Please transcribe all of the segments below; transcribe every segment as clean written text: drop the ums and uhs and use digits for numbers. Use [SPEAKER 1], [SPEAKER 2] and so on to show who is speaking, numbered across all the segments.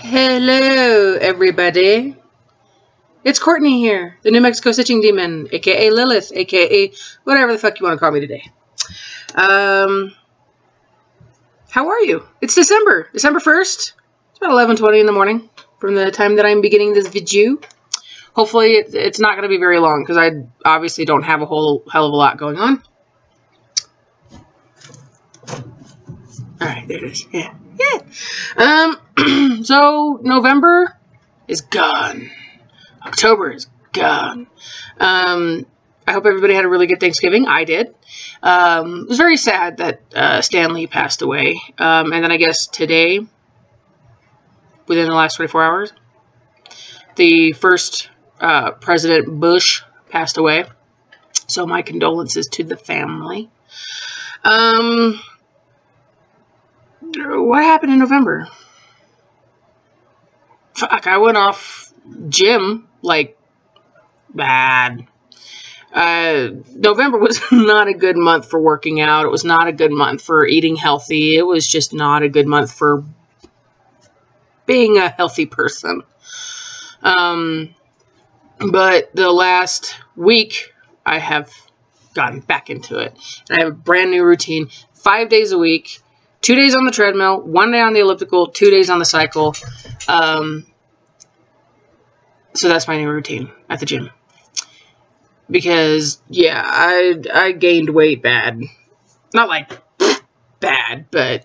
[SPEAKER 1] Hello, everybody. It's Courtney here, the New Mexico Stitching Demon, aka Lilith, aka whatever the fuck you want to call me today. How are you? It's December 1st. It's about 11:20 in the morning from the time that I'm beginning this video. Hopefully it's not going to be very long because I obviously don't have a whole hell of a lot going on. Alright, there it is. Yeah. So November is gone. October is gone. I hope everybody had a really good Thanksgiving. I did. It was very sad that Stan Lee passed away. And then I guess today, within the last 24 hours, the first President Bush passed away. So my condolences to the family. What happened in November? Fuck, I went off gym, like, bad. November was not a good month for working out. It was not a good month for eating healthy. It was just not a good month for being a healthy person. But the last week, I have gotten back into it. And I have a brand new routine, 5 days a week. 2 days on the treadmill, 1 day on the elliptical, 2 days on the cycle. So that's my new routine at the gym. Because, yeah, I gained weight bad. Not like bad, but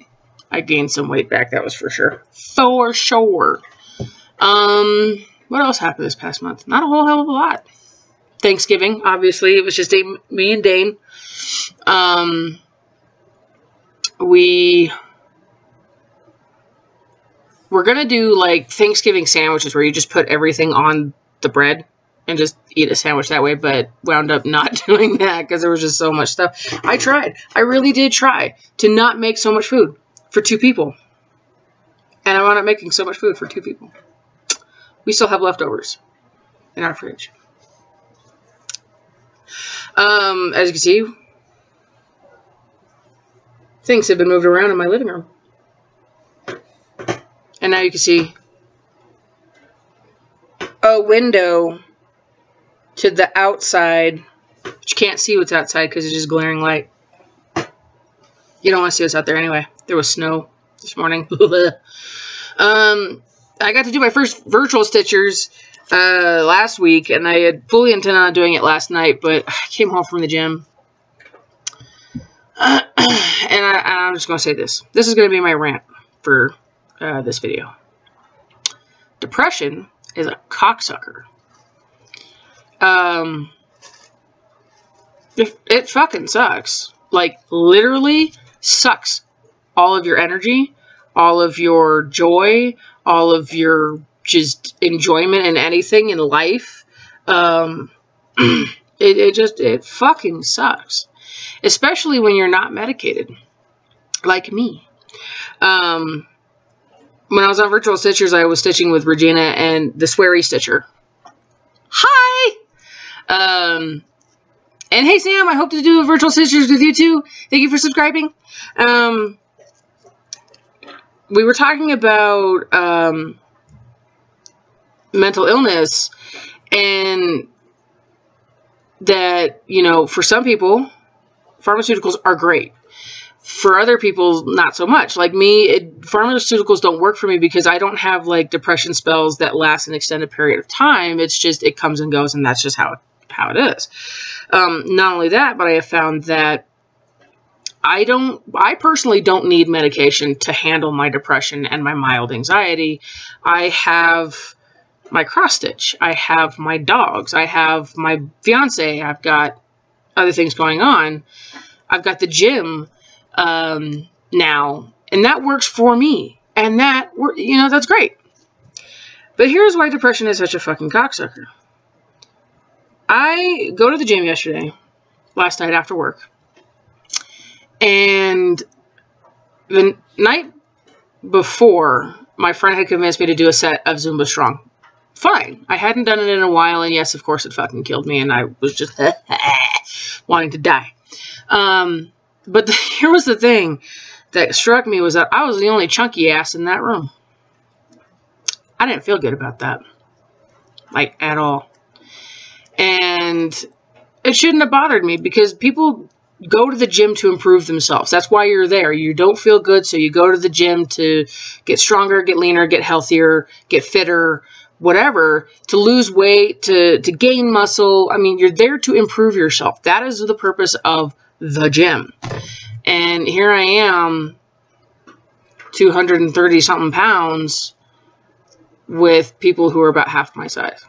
[SPEAKER 1] I gained some weight back, that was for sure. For sure. What else happened this past month? Not a whole hell of a lot. Thanksgiving, obviously. It was just me and Dane. We're gonna do like Thanksgiving sandwiches where you just put everything on the bread and just eat a sandwich that way, but wound up not doing that because there was just so much stuff. I tried. I really did try to not make so much food for 2 people. And I wound up making so much food for 2 people. We still have leftovers in our fridge. As you can see, things have been moved around in my living room. And now you can see a window to the outside. But you can't see what's outside because it's just glaring light. You don't want to see what's out there anyway. There was snow this morning. I got to do my first virtual stitchers last week, and I had fully intended on doing it last night, but I came home from the gym. And I'm just going to say this. This is going to be my rant for this video. Depression is a cocksucker. It fucking sucks. Like, literally sucks all of your energy, all of your joy, all of your just enjoyment in anything in life. It fucking sucks. Especially when you're not medicated. Like me. When I was on Virtual Stitchers, I was stitching with Regina and the Sweary Stitcher. Hi! And hey Sam, I hope to do Virtual Stitchers with you too. Thank you for subscribing. We were talking about mental illness, and that, you know, for some people, pharmaceuticals are great. For other people, not so much. Like me, pharmaceuticals don't work for me because I don't have like depression spells that last an extended period of time. It's just, it comes and goes, and that's just how it is. Not only that, but I have found that I personally don't need medication to handle my depression and my mild anxiety. I have my cross stitch. I have my dogs. I have my fiance. I've got other things going on. I've got the gym now, and that works for me, and that, you know, that's great. But here's why depression is such a fucking cocksucker. I go to the gym last night after work, and the night before, my friend had convinced me to do a set of Zumba Strong. Fine. I hadn't done it in a while, and yes, of course, it fucking killed me, and I was just wanting to die. But here was the thing that struck me was that I was the only chunky ass in that room. I didn't feel good about that. Like, at all. And it shouldn't have bothered me, because people go to the gym to improve themselves. That's why you're there. You don't feel good, so you go to the gym to get stronger, get leaner, get healthier, get fitter, whatever, to lose weight, to gain muscle. I mean, you're there to improve yourself. That is the purpose of the gym. And here I am, 230 something pounds, with people who are about half my size.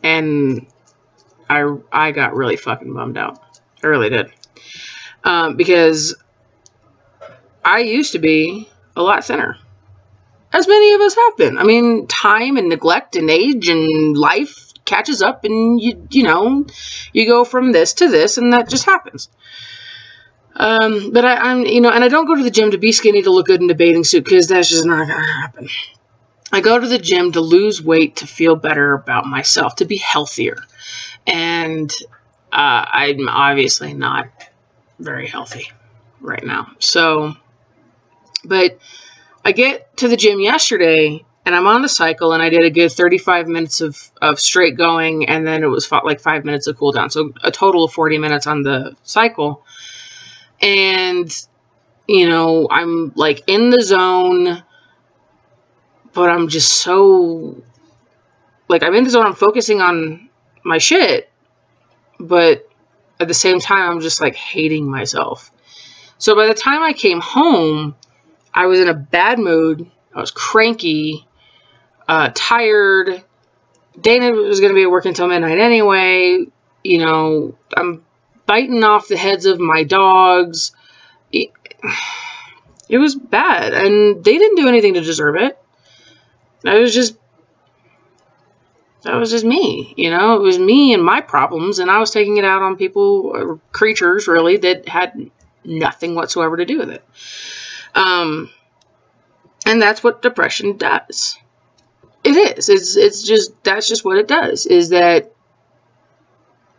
[SPEAKER 1] And I got really fucking bummed out. I really did. Because I used to be a lot thinner. As many of us have been. I mean, time and neglect and age and life catches up, and you know, you go from this to this, and that just happens. But I'm, you know, and I don't go to the gym to be skinny, to look good in a bathing suit, because that's just not going to happen. I go to the gym to lose weight, to feel better about myself, to be healthier. And I'm obviously not very healthy right now. So, but I get to the gym yesterday, and I'm on the cycle, and I did a good 35 minutes of straight going, and then it was like 5 minutes of cool down. So a total of 40 minutes on the cycle. And, you know, I'm like in the zone, but I'm just so, like, I'm in the zone, I'm focusing on my shit, but at the same time, I'm just like hating myself. So by the time I came home, I was in a bad mood. I was cranky, tired. Dana was going to be at work until midnight anyway. You know, I'm biting off the heads of my dogs. It was bad, and they didn't do anything to deserve it. That was just me, you know. It was me and my problems, and I was taking it out on people, or creatures, really, that had nothing whatsoever to do with it. And that's what depression does. It is. It's just, that's just what it does, is that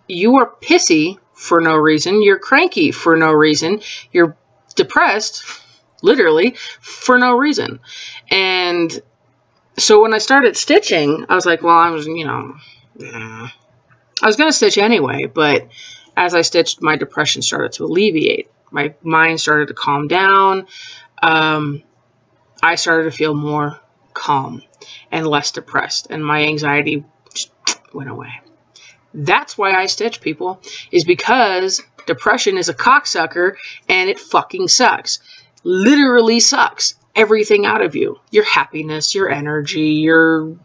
[SPEAKER 1] you are pissy for no reason. You're cranky for no reason. You're depressed, literally, for no reason. And so when I started stitching, I was like, well, I was, you know, I was going to stitch anyway, but as I stitched, my depression started to alleviate. My mind started to calm down. I started to feel more calm and less depressed, and my anxiety just went away. That's why I stitch, people, is because depression is a cocksucker, and it fucking sucks. Literally sucks everything out of you. Your happiness, your energy, your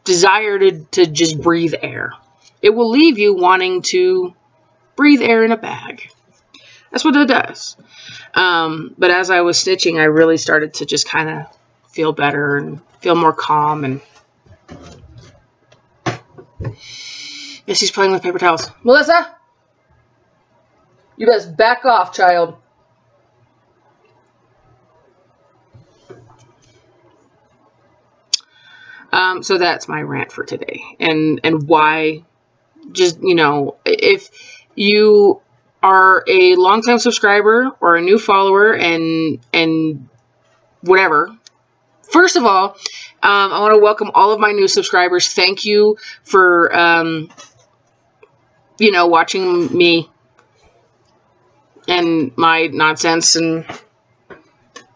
[SPEAKER 1] desire to just breathe air. It will leave you wanting to breathe air in a bag. That's what it does. But as I was stitching, I really started to just kind of feel better and feel more calm. And yes, he's playing with paper towels. Melissa, you best back off, child. So that's my rant for today. And why, just, you know, if you are a longtime subscriber or a new follower and whatever, first of all, I want to welcome all of my new subscribers. Thank you for, you know, watching me and my nonsense and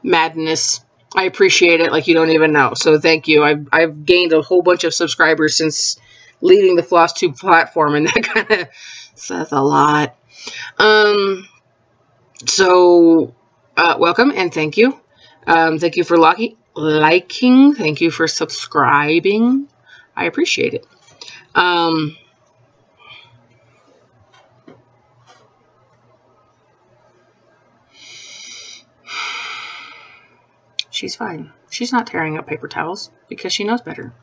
[SPEAKER 1] madness. I appreciate it like you don't even know. So thank you. I've gained a whole bunch of subscribers since leaving the FlossTube platform, and that kind of says a lot. So welcome and thank you. Thank you for liking. Thank you for subscribing. I appreciate it. She's fine. She's not tearing up paper towels because she knows better.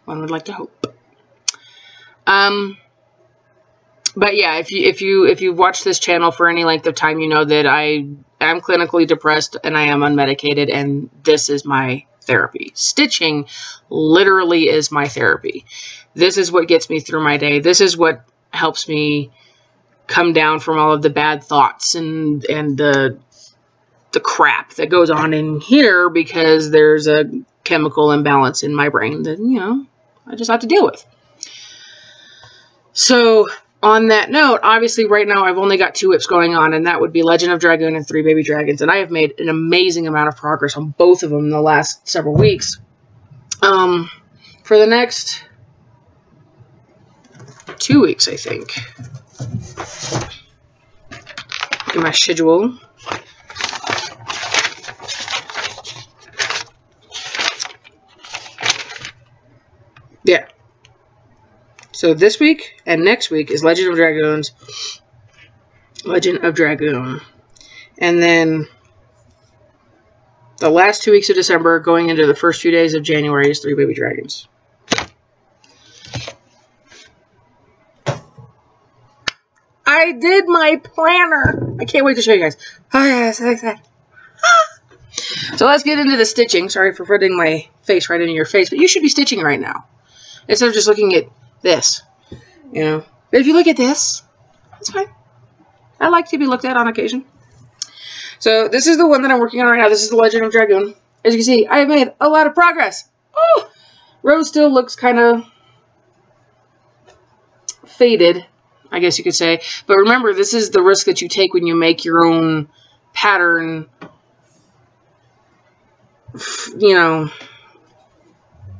[SPEAKER 1] One would like to hope. But yeah, if you've watched this channel for any length of time, you know that I am clinically depressed and I am unmedicated, and this is my therapy. Stitching literally is my therapy. This is what gets me through my day. This is what helps me come down from all of the bad thoughts and the crap that goes on in here, because there's a chemical imbalance in my brain that, you know, I just have to deal with. So on that note, obviously right now I've only got 2 whips going on, and that would be Legend of Dragoon and 3 Baby Dragons. And I have made an amazing amount of progress on both of them in the last several weeks. For the next 2 weeks, I think. In my schedule. Yeah. So this week and next week is Legend of Dragoon. And then the last 2 weeks of December going into the first few days of January is 3 Baby Dragons. I did my planner. I can't wait to show you guys. Oh, yeah, so excited. So let's get into the stitching. Sorry for putting my face right into your face, but you should be stitching right now instead of just looking at this. You know, but if you look at this, that's fine. I like to be looked at on occasion. So this is the one that I'm working on right now. This is the Legend of Dragoon. As you can see, I have made a lot of progress. Oh, Rose still looks kind of faded, I guess you could say. But remember, this is the risk that you take when you make your own pattern. You know,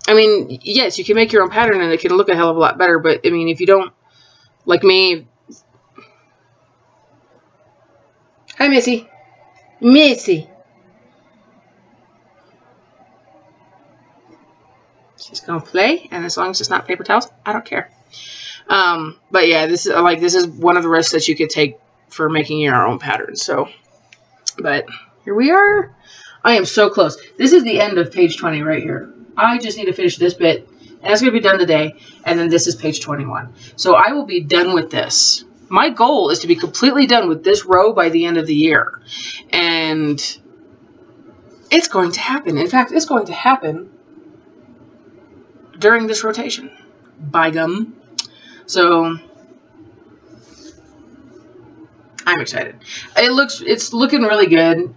[SPEAKER 1] I mean, yes, you can make your own pattern and it can look a hell of a lot better. But, I mean, if you don't, like me. Hi, Missy. Missy. She's going to play. And as long as it's not paper towels, I don't care. But yeah, this is one of the risks that you could take for making your own patterns. So, but here we are. I am so close. This is the end of page 20 right here. I just need to finish this bit, and that's going to be done today. And then this is page 21. So I will be done with this. My goal is to be completely done with this row by the end of the year. And it's going to happen. In fact, it's going to happen during this rotation. By gum. So I'm excited. It's looking really good.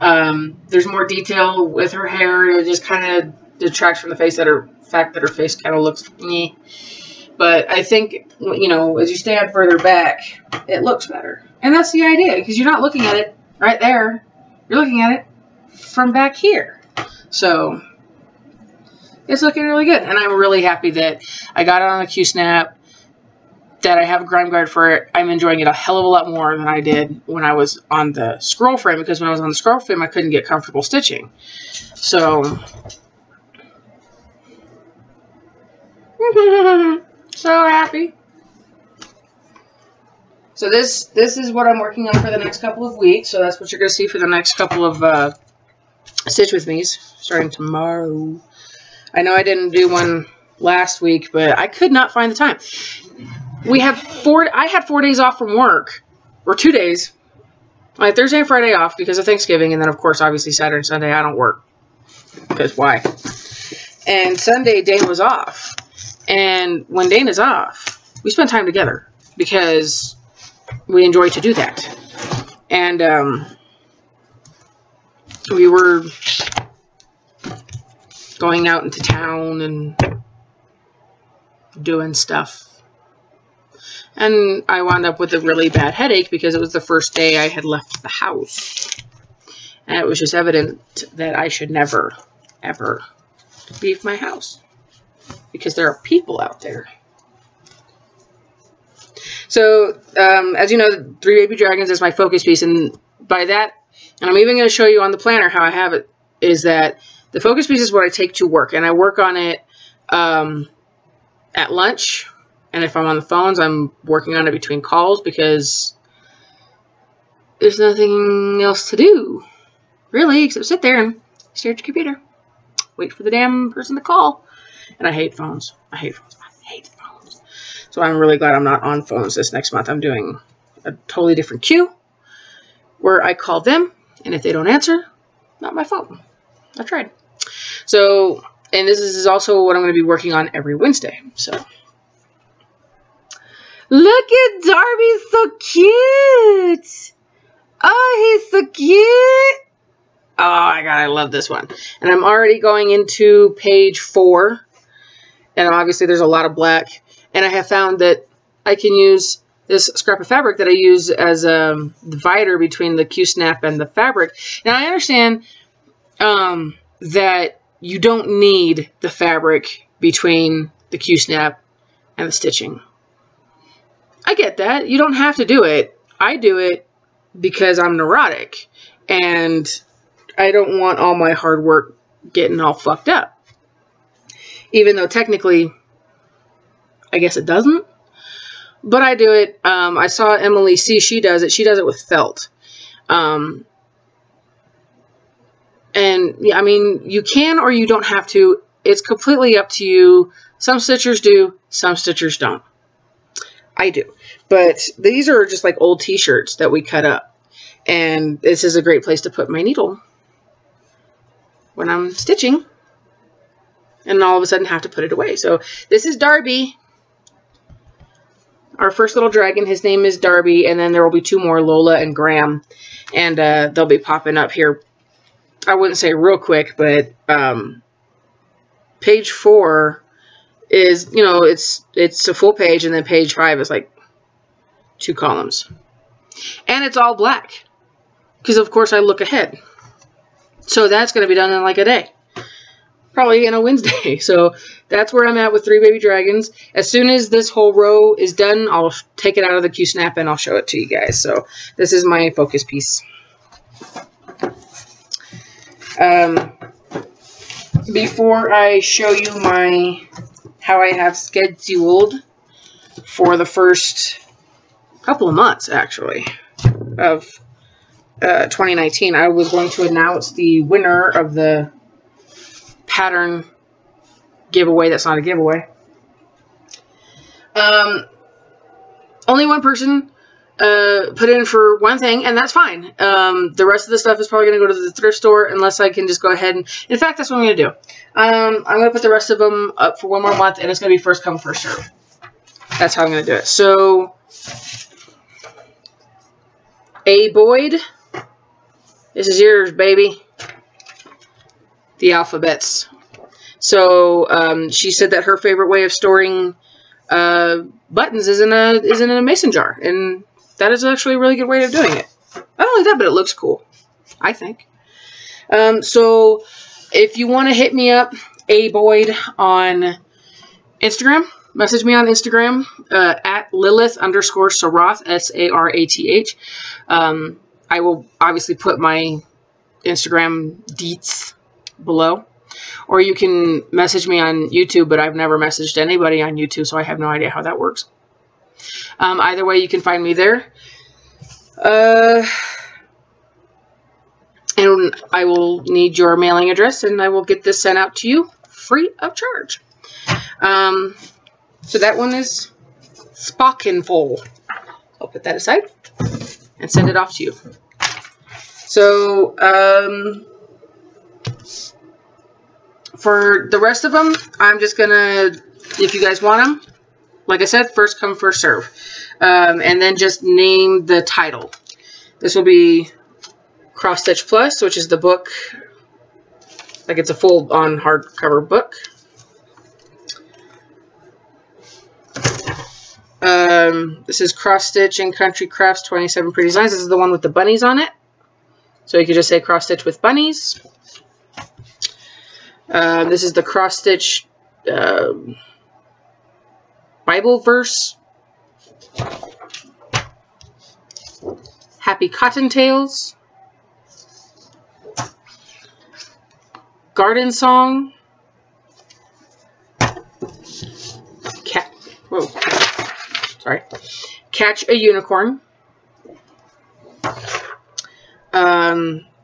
[SPEAKER 1] There's more detail with her hair. It just kind of detracts from the fact that her face kind of looks meh. But I think, you know, as you stand further back, it looks better. And that's the idea, because you're not looking at it right there. You're looking at it from back here. So it's looking really good. And I'm really happy that I got it on a Q-snap, that I have a grime guard for it. I'm enjoying it a hell of a lot more than I did when I was on the scroll frame, because when I was on the scroll frame, I couldn't get comfortable stitching. So, so happy. So this is what I'm working on for the next couple of weeks. So that's what you're going to see for the next couple of Stitch With Me's starting tomorrow. I know I didn't do one last week, but I could not find the time. I had 4 days off from work, or 2 days. I had Thursday and Friday off because of Thanksgiving, and then of course obviously Saturday and Sunday I don't work, because why? And Sunday Dane was off, and when Dane is off, we spend time together because we enjoy to do that. And we were going out into town and doing stuff. And I wound up with a really bad headache because it was the first day I had left the house. And it was just evident that I should never, ever leave my house, because there are people out there. So, as you know, 3 Baby Dragons is my focus piece. And by that, and I'm even going to show you on the planner how I have it, is that the focus piece is what I take to work. And I work on it at lunch. And if I'm on the phones, I'm working on it between calls, because there's nothing else to do, really, except sit there and stare at your computer. Wait for the damn person to call. And I hate phones. I hate phones. I hate phones. So I'm really glad I'm not on phones this next month. I'm doing a totally different queue where I call them, and if they don't answer, not my fault. I tried. So, and this is also what I'm going to be working on every Wednesday. So. Look at Darby, so cute. Oh, he's so cute. Oh, my God, I love this one. And I'm already going into page 4. And obviously there's a lot of black. And I have found that I can use this scrap of fabric that I use as a divider between the Q-snap and the fabric. Now I understand that you don't need the fabric between the Q-snap and the stitching. I get that. You don't have to do it. I do it because I'm neurotic and I don't want all my hard work getting all fucked up. Even though technically, I guess it doesn't. But I do it. I saw Emily C. She does it. She does it with felt. And yeah, I mean, you can or you don't have to. It's completely up to you. Some stitchers do. Some stitchers don't. I do. But these are just like old t-shirts that we cut up. And this is a great place to put my needle when I'm stitching. And all of a sudden have to put it away. So this is Darby. Our first little dragon. His name is Darby. And then there will be 2 more, Lola and Graham. And they'll be popping up here. I wouldn't say real quick, but page 4 is, you know, it's a full page, and then page 5 is like 2 columns. And it's all black. Because, of course, I look ahead. So that's going to be done in like a day. Probably in a Wednesday. So that's where I'm at with 3 baby dragons. As soon as this whole row is done, I'll take it out of the Q-snap and I'll show it to you guys. So this is my focus piece. Before I show you how I have scheduled for the first couple of months, actually, of 2019, I was going to announce the winner of the pattern giveaway. That's not a giveaway. Only one person put in for one thing, and that's fine. The rest of the stuff is probably going to go to the thrift store unless I can just go ahead and... In fact, that's what I'm going to do. I'm going to put the rest of them up for one more month, and it's going to be first come, first serve. That's how I'm going to do it. So, A. Boyd, this is yours, baby. The alphabets. So, she said that her favorite way of storing buttons is in a mason jar, and that is actually a really good way of doing it. Not only that, but it looks cool, I think. So if you want to hit me up, A. Boyd, on Instagram, message me on Instagram, at Lilith_Sarath, S-A-R-A-T-H. I will obviously put my Instagram deets below. Or you can message me on YouTube, but I've never messaged anybody on YouTube, so I have no idea how that works. Either way, you can find me there. And I will need your mailing address, and I will get this sent out to you free of charge. So that one is spoken full. I'll put that aside and send it off to you. So, for the rest of them, I'm just going to, if you guys want them, like I said, first come, first serve. And then just name the title. This will be Cross Stitch Plus, which is the book. Like, it's a full-on hardcover book. This is Cross Stitch and Country Crafts 27 Pretty Designs. This is the one with the bunnies on it. So you could just say Cross Stitch with bunnies. This is the Cross Stitch Bible verse. Happy Cottontails. Garden Song. Catch a Unicorn.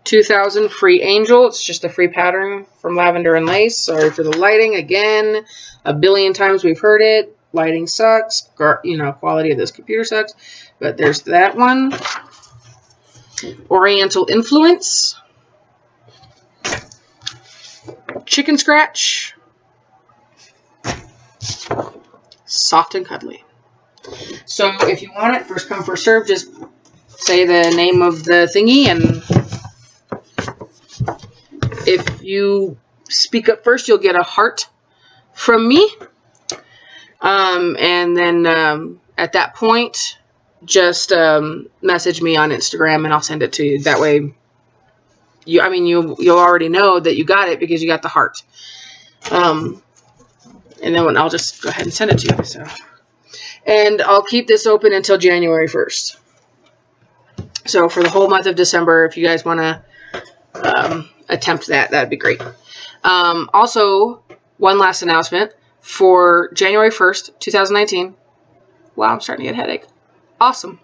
[SPEAKER 1] 2000 Free Angel. It's just a free pattern from Lavender and Lace. Sorry for the lighting. Again, a billion times we've heard it. Lighting sucks. You know, quality of this computer sucks. But there's that one. Oriental Influence. Chicken Scratch. Soft and Cuddly. So if you want it, first come, first serve, just say the name of the thingy and if you speak up first, you'll get a heart from me. And then at that point, just message me on Instagram and I'll send it to you. That way, you'll already know that you got it because you got the heart. And then I'll just go ahead and send it to you. So, and I'll keep this open until January 1st. So for the whole month of December, if you guys want to attempt that, that'd be great. Also, one last announcement for January 1st, 2019. Wow, I'm starting to get a headache. Awesome.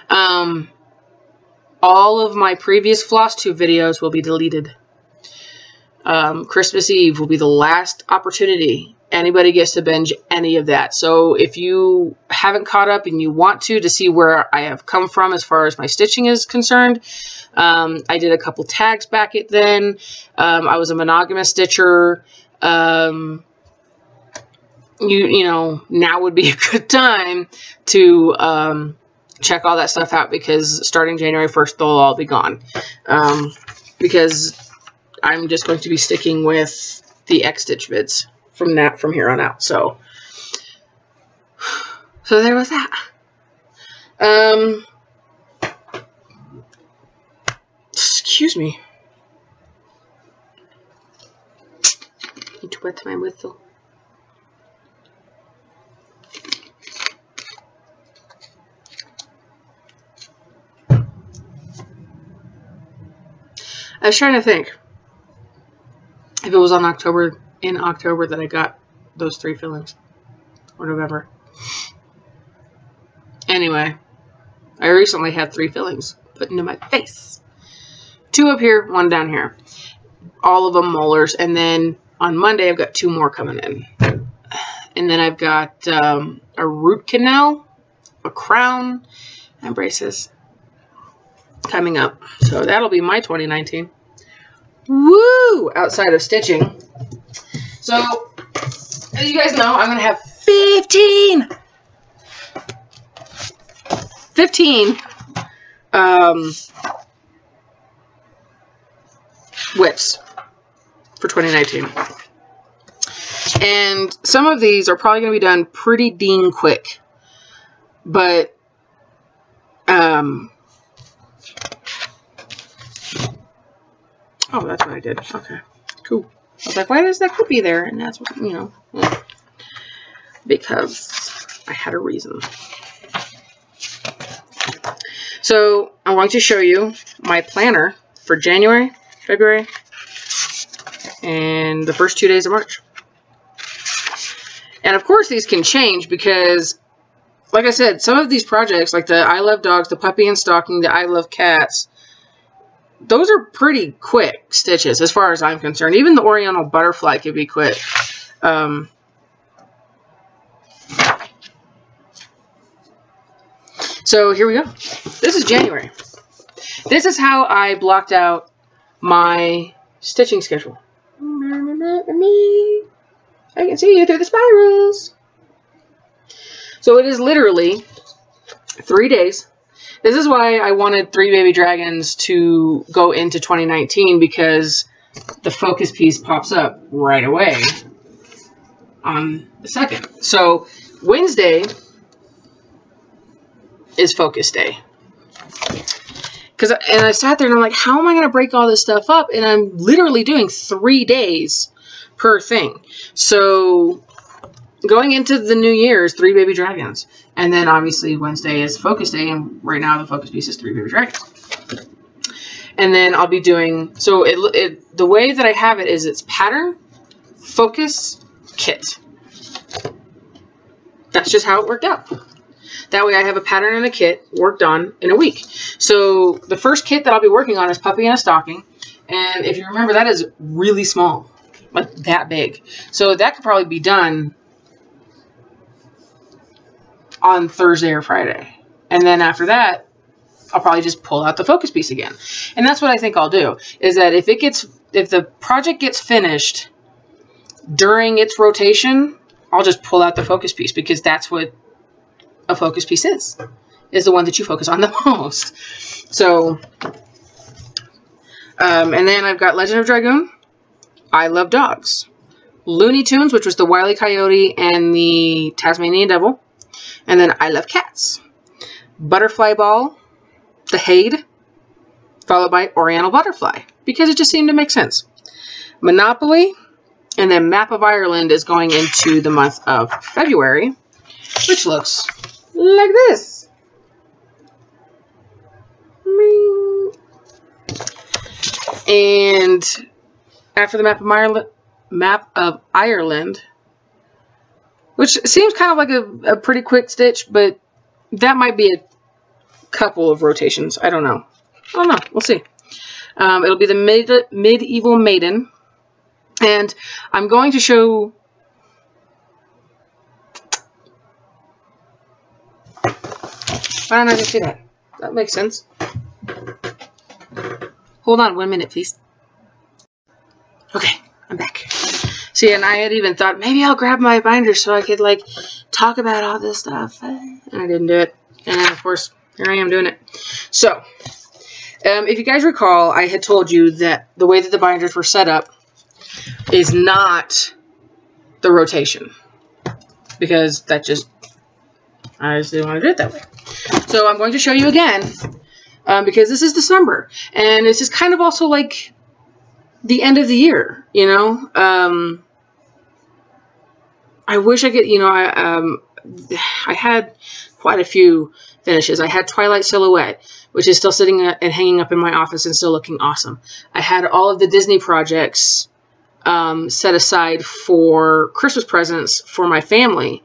[SPEAKER 1] All of my previous floss tube videos will be deleted. Christmas Eve will be the last opportunity anybody gets to binge any of that. So if you haven't caught up and you want to see where I have come from as far as my stitching is concerned, I did a couple tags back at then. I was a monogamous stitcher. You know, now would be a good time to check all that stuff out, because starting January 1st, they'll all be gone. Because I'm just going to be sticking with the XStitch vids from here on out. So there was that. Excuse me. Need to wet my whistle. I was trying to think if it was in October that I got those 3 fillings, or November. Anyway, I recently had 3 fillings put into my face. 2 up here, 1 down here. All of them molars. And then on Monday, I've got 2 more coming in. And then I've got a root canal, a crown, and braces coming up. So that'll be my 2019. Woo! Outside of stitching. So, as you guys know, I'm going to have 15 whips for 2019. And some of these are probably going to be done pretty dang quick. But, oh, that's what I did. Okay, cool. I was like, why does that cookie there? And that's what, you know, because I had a reason. So I'm going to show you my planner for January, February, and the first 2 days of March. And of course these can change because, like I said, some of these projects, like the I Love Dogs, the Puppy and Stocking, the I Love Cats, those are pretty quick stitches as far as I'm concerned. Even the Oriental Butterfly could be quick. So here we go. This is January. This is how I blocked out my stitching schedule. I can see you through the spirals. So it is literally 3 days. This is why I wanted 3 baby dragons to go into 2019, because the focus piece pops up right away on the 2nd. So Wednesday is focus day. And I sat there and I'm like, how am I going to break all this stuff up? And I'm literally doing 3 days per thing. So going into the new year is 3 baby dragons. And then obviously Wednesday is focus day, and right now the focus piece is 3 baby dragons. And then I'll be doing, so the way that I have it is it's pattern, focus, kit. That's just how it worked out. That way I have a pattern and a kit worked on in a week. So the first kit that I'll be working on is Puppy and a Stocking. And if you remember, that is really small, like that big. So that could probably be done on Thursday or Friday. And then after that, I'll probably just pull out the focus piece again. And that's what I think I'll do, is that if the project gets finished during its rotation, I'll just pull out the focus piece, because that's what a focus piece is the one that you focus on the most. So And then I've got Legend of Dragoon, I Love Dogs, Looney Tunes, which was the Wile E. Coyote and the Tasmanian Devil, and then I Love Cats, Butterfly Ball, The Haid, followed by Oriental Butterfly, because it just seemed to make sense. Monopoly, and then Map of Ireland is going into the month of February, which looks like this. And after the Map of Ireland, which seems kind of like a pretty quick stitch, but that might be a couple of rotations. I don't know. We'll see. It'll be the Medieval Maiden. And I'm going to show... Why don't I just do that? That makes sense. Hold on 1 minute, please. Okay, I'm back. See, and I had even thought, maybe I'll grab my binder so I could, like, talk about all this stuff. And I didn't do it. And then, of course, here I am doing it. So, if you guys recall, I had told you that the way that the binders were set up is not the rotation. Because that just... I just didn't want to do it that way. So I'm going to show you again, because this is December, and it's just kind of also like the end of the year, you know. I wish I could, you know, I had quite a few finishes. I had Twilight Silhouette, which is still sitting and hanging up in my office and still looking awesome. I had all of the Disney projects set aside for Christmas presents for my family.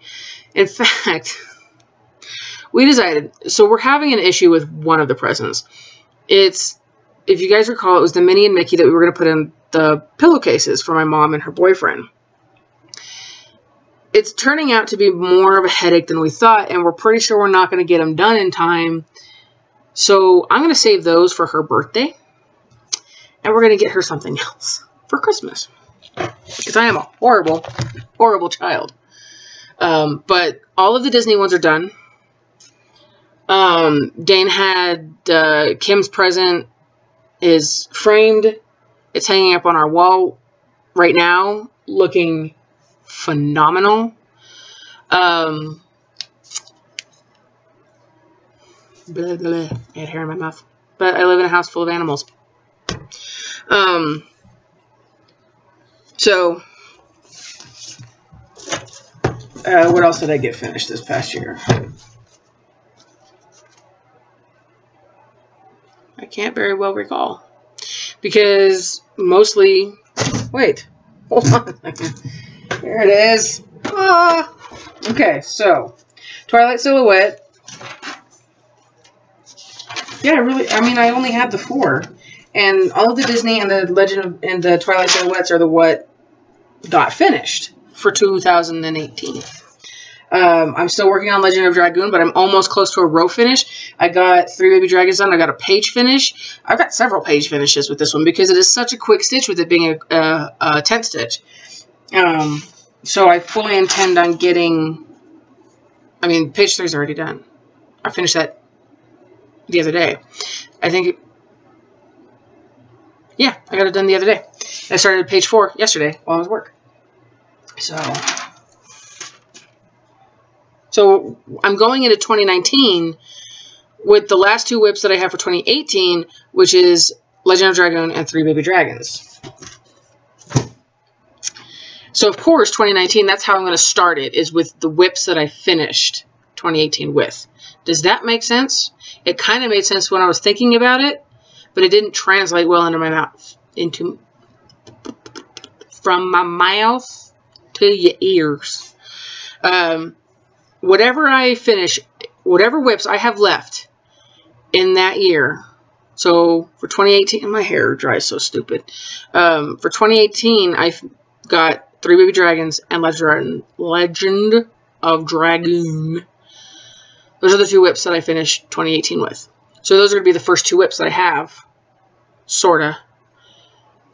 [SPEAKER 1] In fact... we decided, so we're having an issue with one of the presents. It's, if you guys recall, it was the Minnie and Mickey that we were going to put in the pillowcases for my mom and her boyfriend. It's turning out to be more of a headache than we thought, and we're pretty sure we're not going to get them done in time. So I'm going to save those for her birthday, and we're going to get her something else for Christmas. Because I am a horrible, horrible child. But all of the Disney ones are done. Dane had Kim's present is framed. It's hanging up on our wall right now, looking phenomenal. Blah, blah. I had hair in my mouth. But I live in a house full of animals. So, what else did I get finished this past year? I can't very well recall. Because mostly... Wait. Hold on a second. Here it is. Ah! Okay, so... Twilight Silhouette. Yeah, I only had the 4. And all of the Disney and the Legend of... and the Twilight Silhouettes are what got finished for 2018. I'm still working on Legend of Dragoon, but I'm almost close to a row finish. I got 3 baby dragons done. I got a page finish. I've got several page finishes with this one because it is such a quick stitch with it being a 10 stitch. So I fully intend on getting... I mean, page 3 is already done. I finished that the other day. I think... yeah, I got it done the other day. I started page 4 yesterday while I was at work. So I'm going into 2019 with the last 2 whips that I have for 2018, which is Legend of Dragoon and 3 Baby Dragons. So of course, 2019, that's how I'm going to start it, is with the whips that I finished 2018 with. Does that make sense? It kind of made sense when I was thinking about it, but it didn't translate well into my mouth. From my mouth to your ears. Whatever I finish, whatever whips I have left in that year. So for 2018, my hair dries so stupid. For 2018, I've got 3 Baby Dragons and Legend of Dragoon. Those are the 2 whips that I finished 2018 with. So those are going to be the first 2 whips that I have, sorta,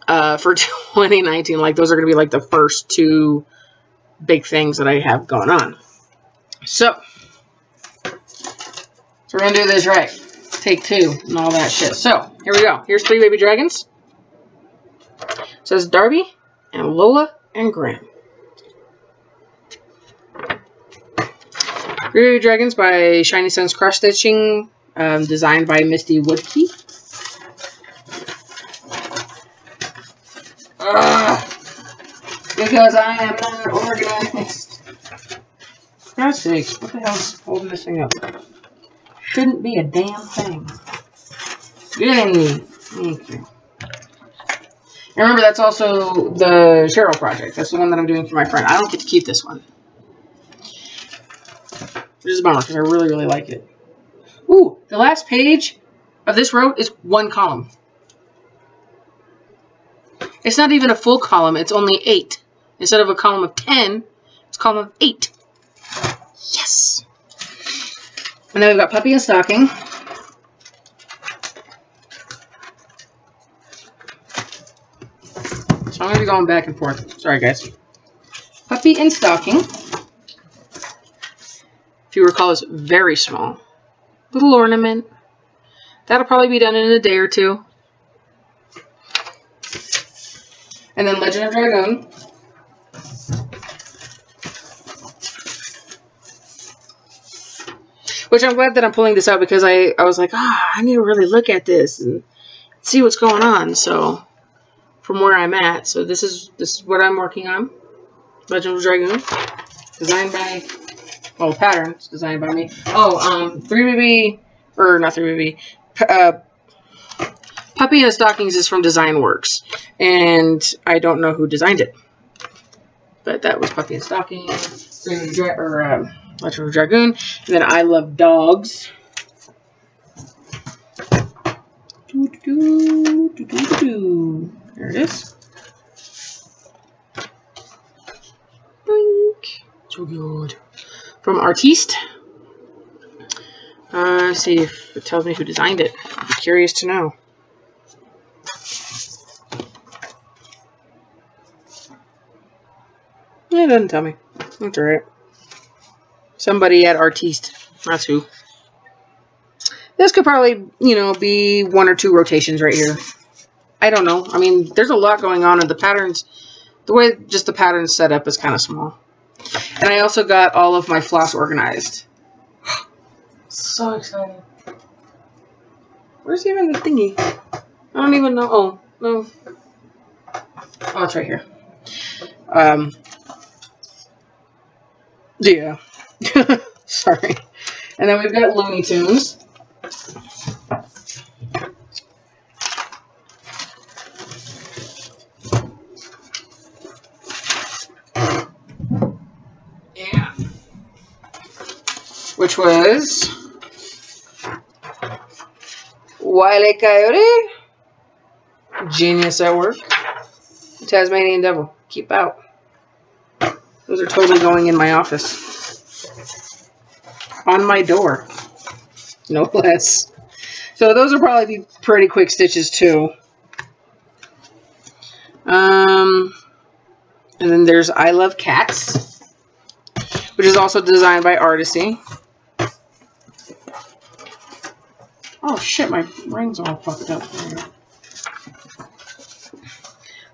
[SPEAKER 1] for 2019. Like, those are going to be like the first 2 big things that I have going on. So we're going to do this right. Take 2 and all that shit. So, here we go. Here's 3 Baby Dragons. says Darby and Lola and Graham. Three Dragons by Shiny Suns Cross Stitching, designed by Misty Woodkey. Because I am not organized. For God's sakes, what the hell's holding this thing up? Shouldn't be a damn thing. Get in me. Thank you. And remember, that's also the Cheryl project. That's the one that I'm doing for my friend. I don't get to keep this one. Which is a bummer, because I really, really like it. Ooh, the last page of this row is one column. It's not even a full column. It's only 8. Instead of a column of 10, it's a column of 8. Yes! And then we've got Puppy and Stocking. So I'm going to be going back and forth. Sorry, guys. Puppy and Stocking. If you recall, is very small. Little ornament. That'll probably be done in a day or two. And then Legend of Dragoon. Which I'm glad that I'm pulling this out because I was like, I need to really look at this and see what's going on. So from where I'm at, so this is what I'm working on. Legend of Dragoon, designed by, well, patterns designed by me. Oh, 3BB, or not 3BB. Puppy and the Stockings is from Design Works, and I don't know who designed it, but that was Puppy and Stocking, Legend of Dragoon, and then I Love Dogs. There it is. Boink. So good. From Artiste. Let's see if it tells me who designed it. I'm curious to know. Yeah, it doesn't tell me. That's alright. Somebody at Artiste. That's who. This could probably, you know, be 1 or 2 rotations right here. I don't know. I mean, there's a lot going on, and the patterns, the way just the pattern's set up is kind of small. And I also got all of my floss organized. So excited. Where's even the thingy? I don't even know. Oh, no. Oh, it's right here. Yeah. Sorry. And then we've got Looney Tunes. Yeah. Which was Wile E. Coyote, Genius at Work, Tasmanian Devil, Keep Out. Those are totally going in my office. On my door. No less. So those will probably be pretty quick stitches too. And then there's I Love Cats, which is also designed by Artisty. Oh shit, my ring's all fucked up.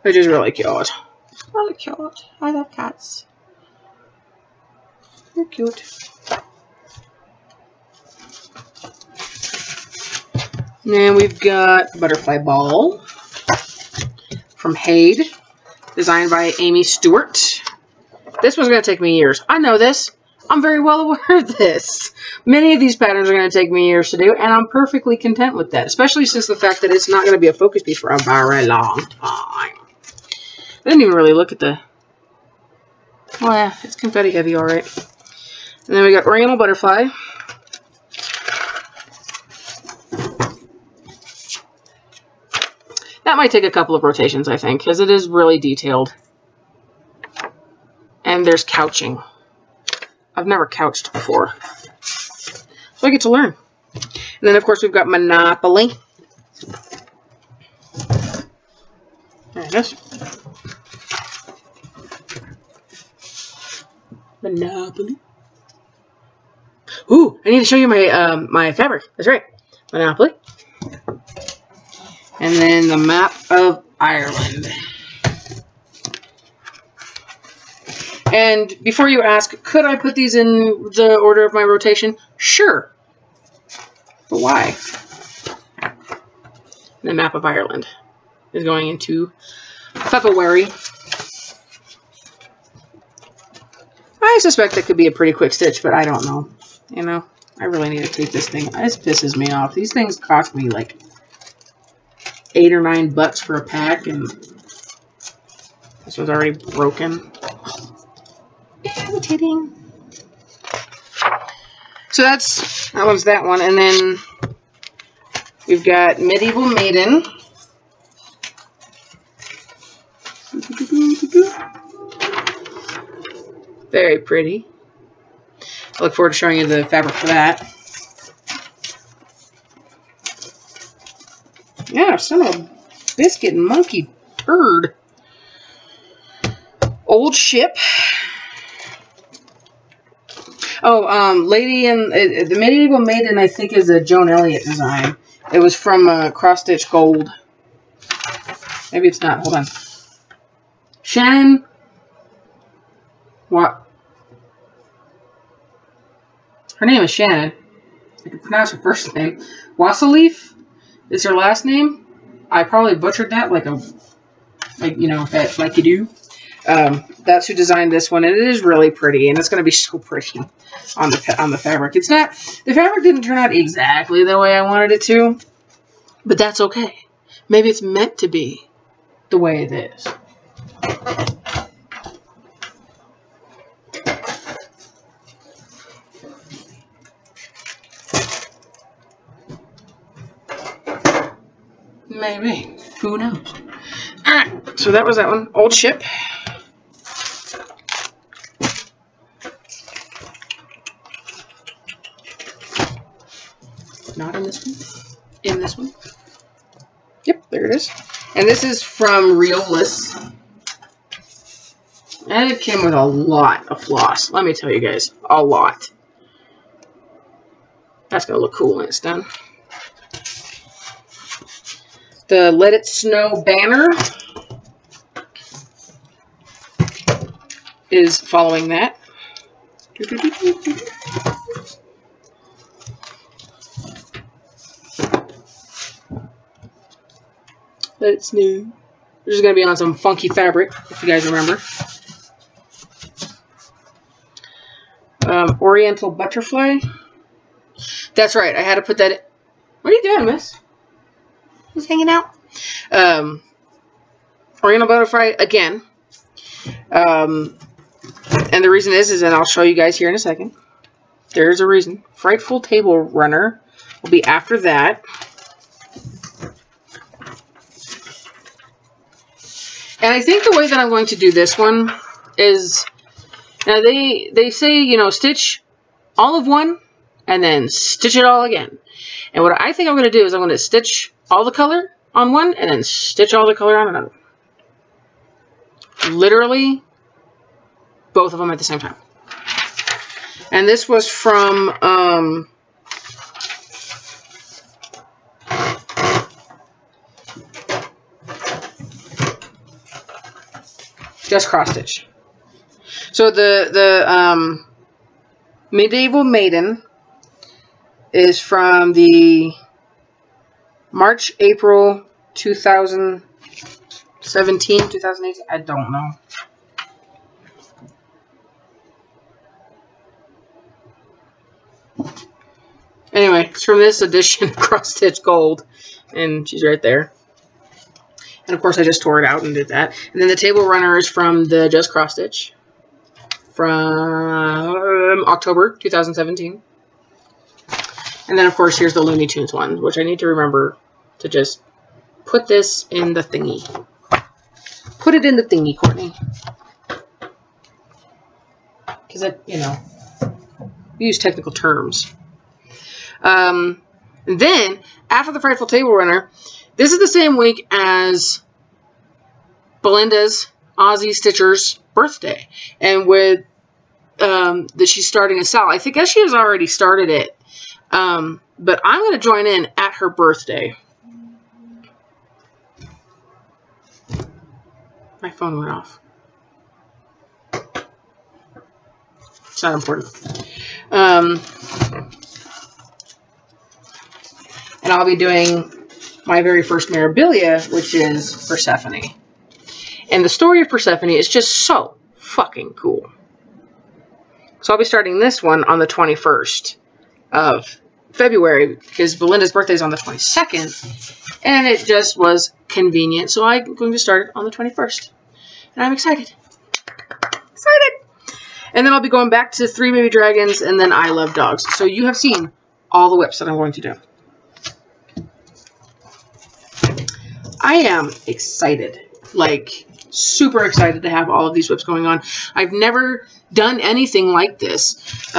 [SPEAKER 1] Which is really cute. Really cute. I love cats. They're cute. And then we've got Butterfly Ball from Hade, designed by Amy Stewart. This one's going to take me years. I know this. I'm very well aware of this. Many of these patterns are going to take me years to do, and I'm perfectly content with that, especially since the fact that it's not going to be a focus piece for a very long time. I didn't even really look at the... Well, yeah, it's confetti heavy, alright. And then we got Oriental Butterfly. That might take a couple of rotations, I think, because it is really detailed. And there's couching. I've never couched before. So I get to learn. And then, of course, we've got Monopoly. There it is. Monopoly. Ooh, I need to show you my my fabric. That's right. Monopoly. And then the map of Ireland. And before you ask, could I put these in the order of my rotation? Sure. But why? The map of Ireland is going into February. I suspect it could be a pretty quick stitch, but I don't know. You know, I really need to take this thing. This pisses me off. These things cost me like $8 or $9 for a pack, and this was already broken. Irritating. So that one's that one, and then we've got Medieval Maiden. Very pretty. I look forward to showing you the fabric for that. Yeah, son of a biscuit monkey turd. Old Ship. Oh, Lady in the Medieval Maiden, I think, is a Joan Elliott design. It was from XStitch Gold. Maybe it's not. Hold on. Shannon. What? Her name is Shannon. I can pronounce her first name. Wasserleaf is her last name. I probably butchered that like you know, like you do. That's who designed this one, and it is really pretty, and it's going to be so pretty on the fabric. It's not, the fabric didn't turn out exactly the way I wanted it to, but that's okay. Maybe it's meant to be the way it is. Maybe. Who knows? Alright, so that was that one. Old Ship. Not in this one. In this one. Yep, there it is. And this is from Real Bliss. And it came with a lot of floss. Let me tell you guys. A lot. That's going to look cool when it's done. The Let It Snow banner is following that. Let It Snow. This is going to be on some funky fabric, if you guys remember. Oriental Butterfly. That's right, I had to put that in. What are you doing, miss? Just hanging out. Oriental Butterfly again. And the reason is, and I'll show you guys here in a second. There's a reason. Frightful Table Runner will be after that. And I think the way that I'm going to do this one is, now they say, you know, stitch all of one and then stitch it all again. And what I think I'm going to do is I'm going to stitch all the color on one and then stitch all the color on another. Literally both of them at the same time. And this was from just cross stitch. So the Medieval Maiden is from the March, April 2017, 2018. I don't know. Anyway, it's from this edition, Cross Stitch Gold, and she's right there. And of course, I just tore it out and did that. And then the Table Runner is from the Just Cross Stitch from October 2017. And then, of course, here's the Looney Tunes one, which I need to remember to just put this in the thingy. Put it in the thingy, Courtney. Because, you know, we use technical terms. Then, after the Frightful Table Runner, this is the same week as Belinda's Aussie Stitcher's birthday. And with that she's starting a sale. I think she has already started it. But I'm going to join in at her birthday. My phone went off. It's not important. And I'll be doing my very first memorabilia, which is Persephone. And the story of Persephone is just so fucking cool. So I'll be starting this one on the 21st of February, because Belinda's birthday is on the 22nd, and it just was convenient. So I'm going to start it on the 21st. And I'm excited. And then I'll be going back to 3 Baby Dragons and then I Love Dogs. So you have seen all the whips that I'm going to do. I am excited. Like, super excited to have all of these whips going on. I've never done anything like this.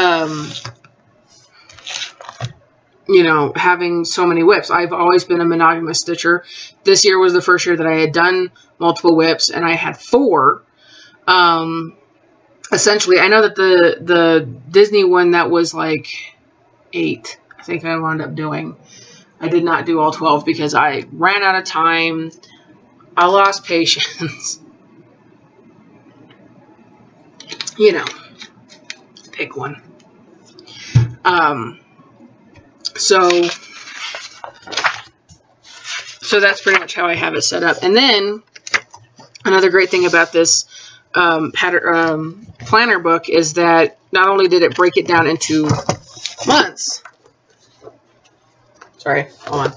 [SPEAKER 1] You know, having so many whips. I've always been a monogamous stitcher. This year was the first year that I had done multiple whips, and I had 4. Essentially, I know that the Disney one that was like 8, I think I wound up doing. I did not do all 12 because I ran out of time. I lost patience. You know, pick one. So that's pretty much how I have it set up. And then another great thing about this planner book is that not only did it break it down into months, sorry, hold on,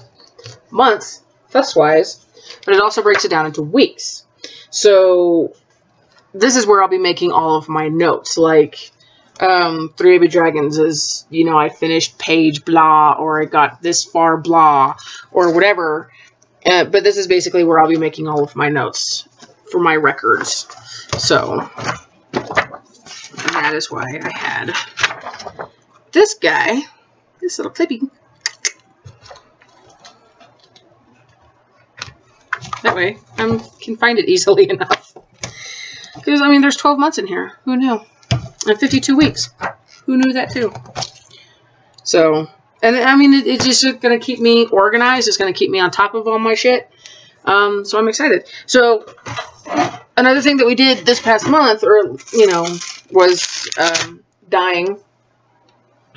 [SPEAKER 1] months, fuss-wise, but it also breaks it down into weeks. So this is where I'll be making all of my notes, like 3 Baby Dragons is, you know, I finished page blah, or I got this far blah, or whatever. But this is basically where I'll be making all of my notes for my records. So that is why I had this guy, this little clippy. That way I can find it easily enough. Because, I mean, there's 12 months in here. Who knew? And 52 weeks. Who knew that too? So, and I mean, it's just going to keep me organized. It's going to keep me on top of all my shit. So I'm excited. So another thing that we did this past month, or, you know, was dyeing.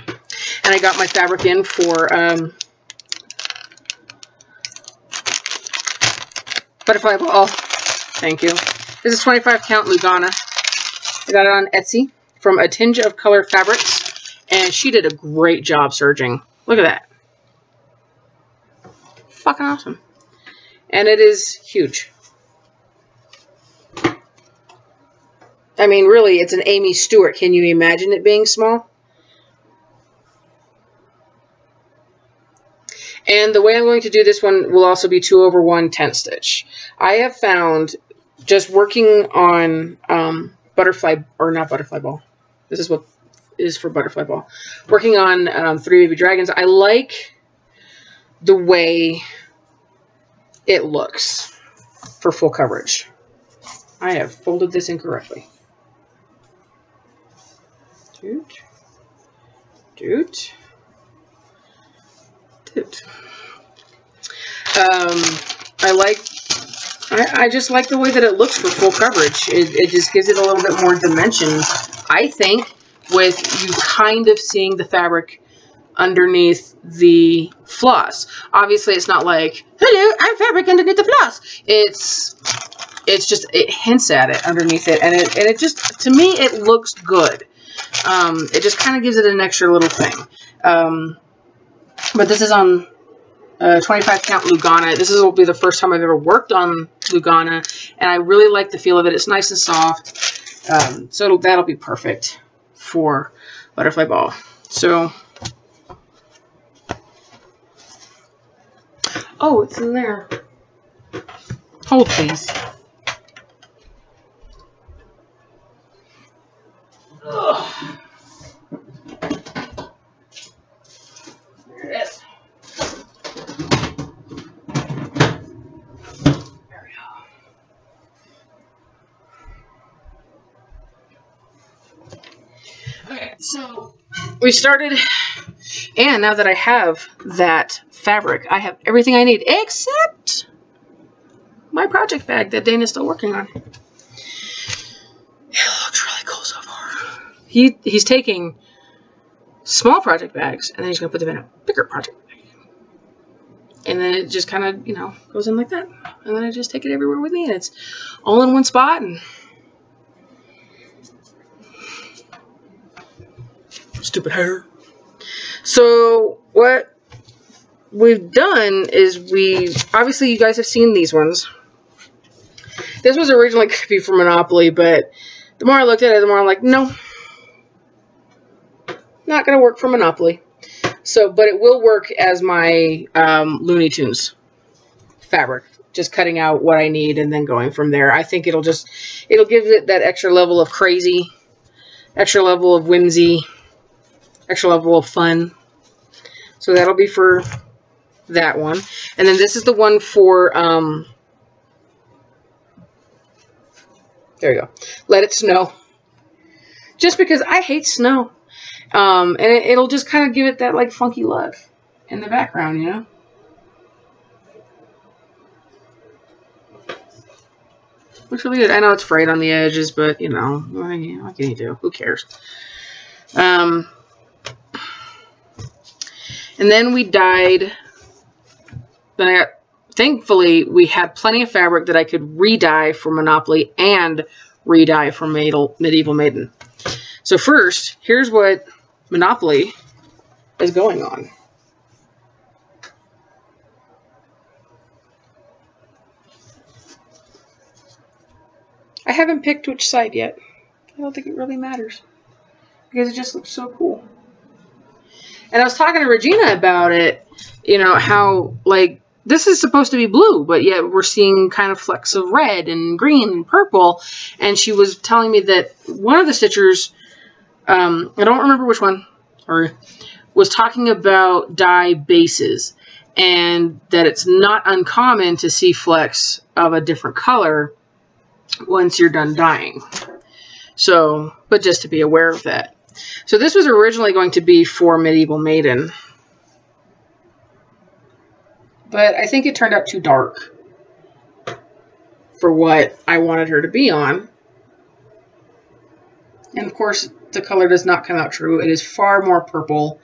[SPEAKER 1] And I got my fabric in for Butterfly Ball. Thank you. This is 25 count Lugana. I got it on Etsy from A Tinge of Color Fabrics, and she did a great job serging. Look at that. Fucking awesome. And it is huge. I mean, really, it's an Amy Stewart. Can you imagine it being small? And the way I'm going to do this one will also be 2/1 tent stitch. I have found, just working on butterfly, or not butterfly ball. This is what is for butterfly ball. Working on 3 Baby Dragons, I like the way it looks for full coverage. I have folded this incorrectly. Doot. Doot. Doot. I just like the way that it looks for full coverage. It just gives it a little bit more dimensions, I think, with you kind of seeing the fabric underneath the floss. Obviously, it's not like, hello, I'm fabric underneath the floss. It's just, it hints at it underneath it, and it just, to me, it looks good. It just kind of gives it an extra little thing. But this is on 25 count Lugana. This will be the first time I've ever worked on Lugana, and I really like the feel of it. It's nice and soft, so that'll be perfect for butterfly ball. So, oh, it's in there. Hold, please. Ugh. There it is. Okay, so we started, and now that I have that fabric, I have everything I need except my project bag that Dana's still working on. It looks really cool so far. he's taking small project bags and then he's going to put them in a bigger project bag. And then it just kind of, you know, goes in like that. And then I just take it everywhere with me and it's all in one spot. And stupid hair. So what we've done is obviously you guys have seen these ones. This was originally going to be for Monopoly, but the more I looked at it, the more I'm like, no. Not going to work for Monopoly. So, but it will work as my Looney Tunes fabric. Just cutting out what I need and then going from there. I think it'll give it that extra level of crazy, extra level of whimsy, extra level of fun. So that'll be for that one. And then this is the one for, there you go, Let It Snow. Just because I hate snow. And it'll just kind of give it that, like, funky look in the background, you know? Looks really good. I know it's frayed on the edges, but, you know, what can you do? Who cares? And then we dyed. Then thankfully, we had plenty of fabric that I could re-dye for Monopoly and re-dye for Medieval Maiden. So first, here's what Monopoly is going on. I haven't picked which side yet. I don't think it really matters because it just looks so cool. And I was talking to Regina about it, you know, how, like, this is supposed to be blue, but yet we're seeing kind of flecks of red and green and purple. And she was telling me that one of the stitchers, I don't remember which one, or was talking about dye bases and that it's not uncommon to see flecks of a different color once you're done dyeing. So, but just to be aware of that. So this was originally going to be for Medieval Maiden, but I think it turned out too dark for what I wanted her to be on. And of course, the color does not come out true. It is far more purple,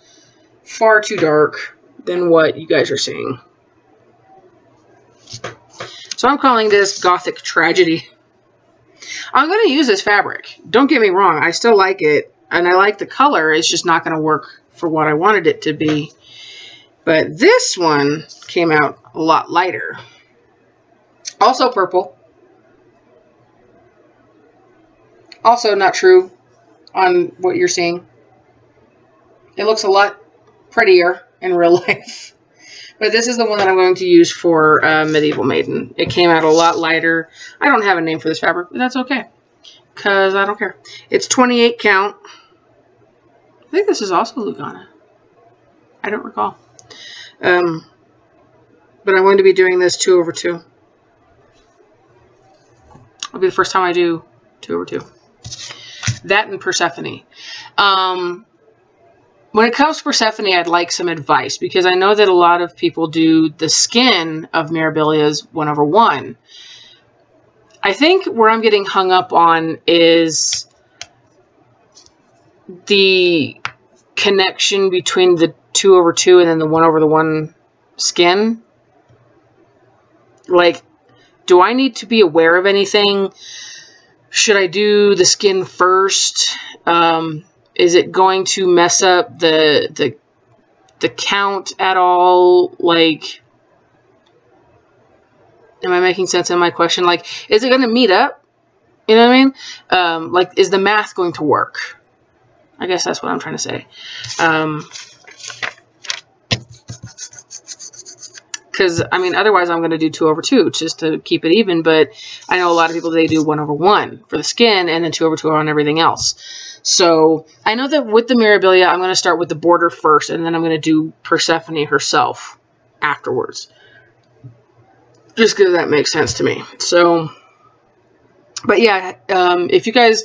[SPEAKER 1] far too dark than what you guys are seeing. So I'm calling this Gothic Tragedy. I'm going to use this fabric. Don't get me wrong. I still like it. And I like the color. It's just not going to work for what I wanted it to be. But this one came out a lot lighter. Also purple. Also not true on what you're seeing. It looks a lot prettier in real life. But this is the one that I'm going to use for Medieval Maiden. It came out a lot lighter. I don't have a name for this fabric, but that's okay. Because I don't care. It's 28 count. I think this is also Lugana. I don't recall. But I'm going to be doing this 2/2. It'll be the first time I do 2/2. That and Persephone. When it comes to Persephone, I'd like some advice because I know that a lot of people do the skin of Mirabilia's 1/1. I think where I'm getting hung up on is the connection between the 2/2 and then the 1/1 skin. Like, do I need to be aware of anything? Should I do the skin first? Is it going to mess up the count at all? Like, am I making sense in my question? Like, is it going to meet up? You know what I mean? Like, is the math going to work? I guess that's what I'm trying to say. Because, I mean, otherwise I'm going to do 2/2 just to keep it even. But I know a lot of people, they do 1/1 for the skin and then 2/2 on everything else. So I know that with the Mirabilia, I'm going to start with the border first, and then I'm going to do Persephone herself afterwards. Just because that makes sense to me. So, but yeah, if you guys,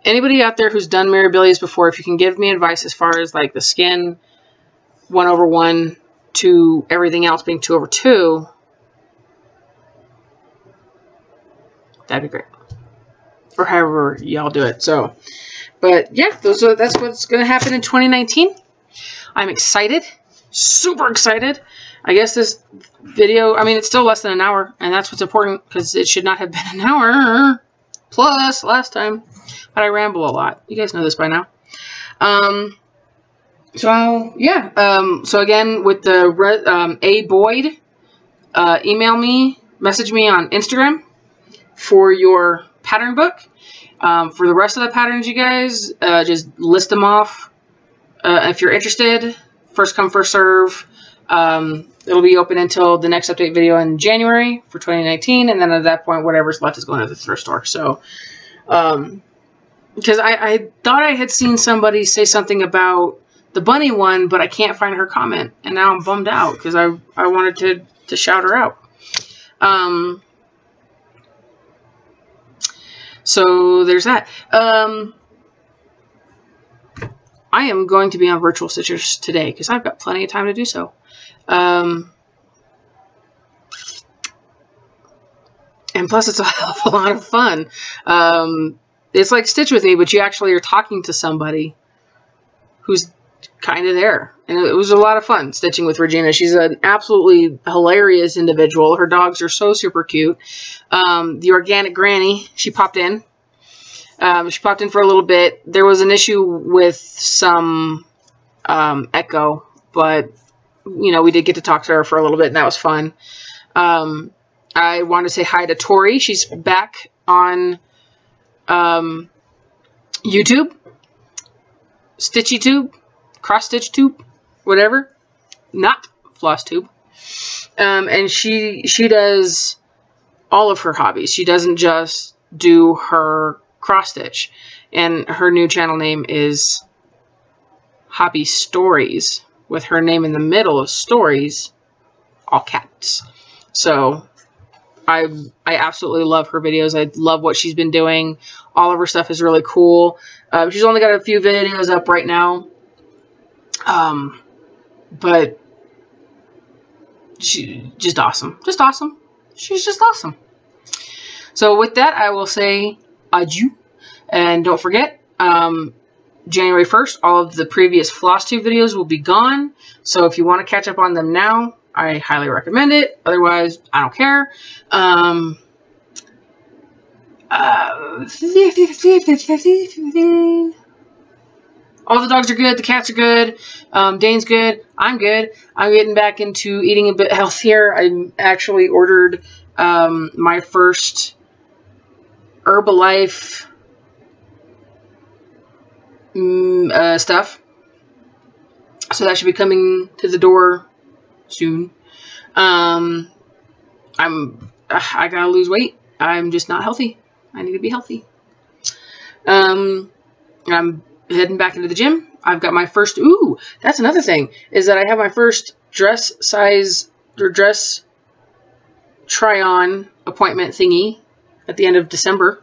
[SPEAKER 1] anybody out there who's done Mirabilias before, if you can give me advice as far as like the skin 1/1 to everything else being 2/2, that'd be great. Or however y'all do it. So, But yeah, that's what's going to happen in 2019. I'm excited. Super excited. I guess this video, I mean, it's still less than an hour, and that's what's important, because it should not have been an hour plus last time. But I ramble a lot. You guys know this by now. So yeah. So again, with the A Boyd, message me on Instagram for your pattern book. For the rest of the patterns, you guys, just list them off. If you're interested, first come, first serve. It'll be open until the next update video in January for 2019, and then at that point, whatever's left is going to the thrift store. So, because I thought I had seen somebody say something about the bunny one, but I can't find her comment, and now I'm bummed out because I wanted to shout her out. So there's that. I am going to be on Virtual Stitchers today because I've got plenty of time to do so. And plus, it's a hell of a lot of fun. It's like Stitch With Me, but you actually are talking to somebody who's kind of there. And it was a lot of fun stitching with Regina. She's an absolutely hilarious individual. Her dogs are so super cute. The Organic Granny, she popped in. She popped in for a little bit. There was an issue with some echo, but, you know, we did get to talk to her for a little bit, and that was fun. I want to say hi to Tori. She's back on YouTube, Stitchy Tube, Cross Stitch Tube, whatever, not Floss Tube. And she does all of her hobbies. She doesn't just do her cross stitch, and her new channel name is Hobby Stories, with her name in the middle of Stories, all caps. So I absolutely love her videos. I love what she's been doing. All of her stuff is really cool. She's only got a few videos up right now. But she's just awesome. Just awesome. She's just awesome. So with that, I will say adieu. And don't forget, January 1st, all of the previous FlossTube videos will be gone. So if you want to catch up on them now, I highly recommend it. Otherwise, I don't care. All the dogs are good. The cats are good. Dane's good. I'm good. I'm getting back into eating a bit healthier. I actually ordered my first Herbalife stuff. So that should be coming to the door soon. I gotta lose weight. I'm just not healthy. I need to be healthy. I'm heading back into the gym. I've got my first, ooh, that's another thing, is that I have my first dress size, or dress try-on appointment thingy at the end of December.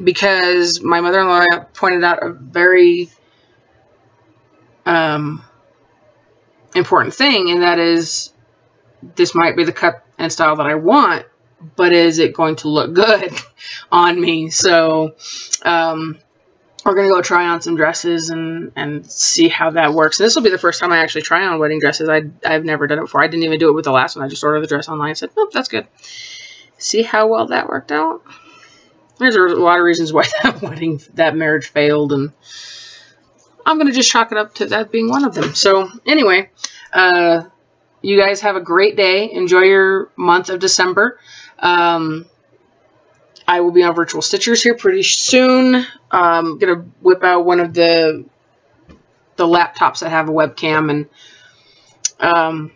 [SPEAKER 1] Because my mother-in-law pointed out a very important thing, and that is, this might be the cut and style that I want, but is it going to look good on me? So we're going to go try on some dresses and see how that works. And this will be the first time I actually try on wedding dresses. I've never done it before. I didn't even do it with the last one. I just ordered the dress online and said, nope, that's good. See how well that worked out? There's a lot of reasons why that marriage failed, and I'm going to just chalk it up to that being one of them. So anyway, you guys have a great day. Enjoy your month of December. I will be on Virtual Stitchers here pretty soon. I'm going to whip out one of the laptops that have a webcam. And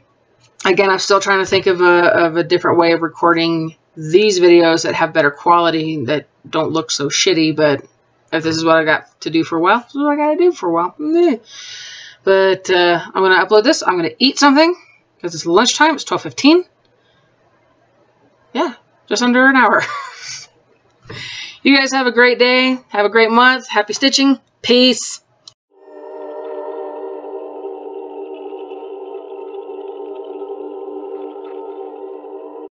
[SPEAKER 1] again, I'm still trying to think of a different way of recording these videos that have better quality, that don't look so shitty. But if this is what I got to do for a while, this is what I got to do for a while. But I'm going to upload this. I'm going to eat something because it's lunchtime. It's 12:15. Yeah, just under an hour. You guys have a great day. Have a great month. Happy stitching. Peace.